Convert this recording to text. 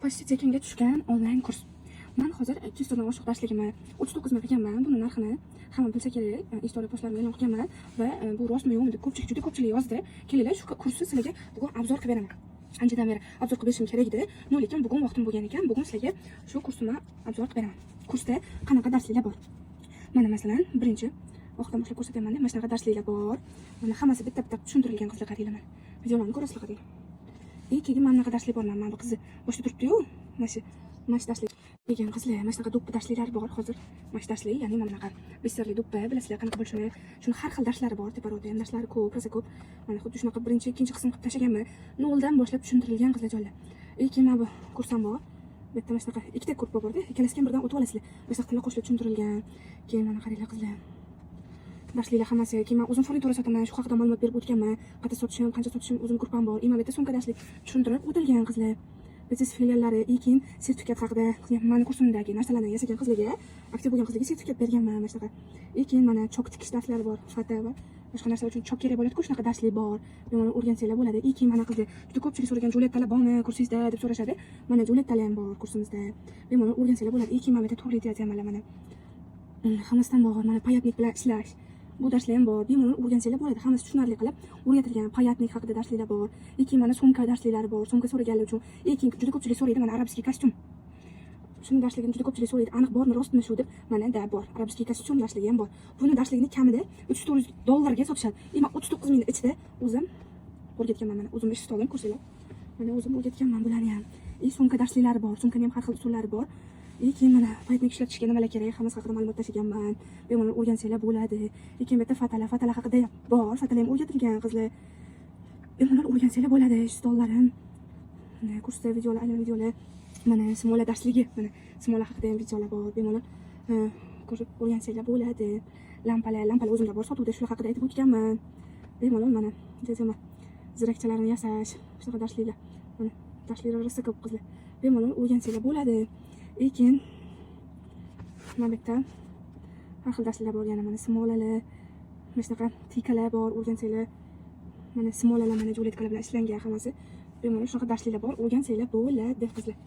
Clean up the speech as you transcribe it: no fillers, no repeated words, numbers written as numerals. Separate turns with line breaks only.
Почти tekinga tushgan onlayn kurs. Men hozir 200 so'mdan oshiq darsligimni 39 ming qilganman. Buni narxini hamma bilsa kerak. Istoriya postlarimga e'lon qilganman va bu rostmi yo'qmi deb juda ko'pchilik yozdi. Kelinglar, shu kursni sizlarga bugun obzor qilib beraman. Anchadan beri obzor qilib berishim kerak edi. Lekin bugun vaqtim bo'lgan ekan. Bugun sizlarga shu kursni obzor qilib beraman. Kursda qanaqa darsliklar bor? Mana masalan, birinchi vaqtdan boshlab ko'rsataman deb mana shunaqa darsliklar bor. Mana hammasi bitta-bitta tushuntirilgan qizlar qaranglar mana. Videolarni ko'rasizlar qaranglar. Keyin mana bunaqa darslik bor. Mana bu qizni boshda turibdi-yu. Mana shu darslik degan qizlar, mana shunaqa do'ppi darsliklar bor hozir. Mana shu darslik, ya'ni mana bunaqa biserli do'ppi, bilasizlar qanaqa bo'lishini. Shuni har xil darslari bor, teparoda ham darslari ko'p, rosa ko'p. Mana xuddi shunaqa birinchi, ikkinchi qism qilib tashlaganman. Noldan boshlab tushuntirilgan qizlar joylar. Keyin mana bu kursam bor. Bitta mana shunaqa ikkita kurs borda, ikkalasiga birdan o'tib olasizlar. Mana shunaqa qo'shilib tushuntirilgan. Keyin mana qaranglar qizlar. Darsliklar hammasi. Keyin men o'zim furnitura sotaman, shu haqida ma'lumot berib o'tganman. Qancha sotishim, qancha sotishim o'zim guruhim bor. Bitta sumka darslik tushuntirib o'tilgan qizlar. Biznes filiallari, keyin sertifikat haqida, meni kursimdagi narsalarni yasagan qizlarga, aktiv bo'lgan qizlarga sertifikat berganman mana shunaqa. Keyin mana chok tikish darslari bor, fata va boshqa narsalar uchun chok kerak bo'ladi-ku, shunaqa darslik bor. Buni o'rgansanglar bo'ladi. Keyin mana qizlar juda ko'pchilik so'ragan jo'letlar bormi kursingizda deb so'rashadi. Mana jo'letlar ham bor kursimizda. Buni o'rgansanglar bo'ladi. Keyin mana bitta turli yozganman mana. Hammasidan bor, mana payatnik bilan ishlash. Bu darslar ham bor. Bemalol o'rgansanglar bo'ladi. Hammasi tushunarli qilib o'rgatilgan. Payatnik haqida darsliklar bor. Keyin mana sumka darsliklari bor. Sumka so'raganlar uchun. Keyin juda ko'pchilik so'raydi mana arabskiy kostyum. Shuni darsligini juda ko'pchilik so'raydi. Aniq bormi, rostmi shu deb. Mana da bor. Arabskiy kostyum darsligi ham bor. Buni darsligini kamida $300-400 sotishadi. Men 39 ming ichida o'zim o'rgatganman mana. O'zim ish oldim, ko'rsanglar. Mana o'zim o'rgatganman bularni ham. Sumka darsliklari bor. Sumkaning ham har xil usullari bor. Keyin mana payatnik ishlatishga nimalar kerak, hammasi haqida ma'lumot tashlaganman. Bemalol o'rgansanglar bo'ladi. Keyin bitta fatalar haqida bor. Fatalar ham o'rgatilgan qizlar. Bemalol o'rgansanglar bo'ladi. Stollarim. Mana kursda videolar. Mana simola darsligi, mana simola haqida ham videolar bor. Bemalol ko'rib o'rgansanglar bo'ladi. Lampalar o'zimda bor. Sotuvda shular haqida aytib o'tganman. Bemalol mana jazomat zirakchalarni yasash, shunaqa darsliklar. Mana darsliklar rosa ko'p qizlar. Bemalol o'rgansanglar bo'ladi. Keyin mana bu yerda har xil darsliklar bor, yana mana simolalar, mana shunaqa tikalar bor, o'rgansanglar. Mana simolalar, mana jo'letkalar bilan ishlangan hammasi. Bemalol shunaqa darsliklar bor, o'rgansanglar bo'ladi qizlar.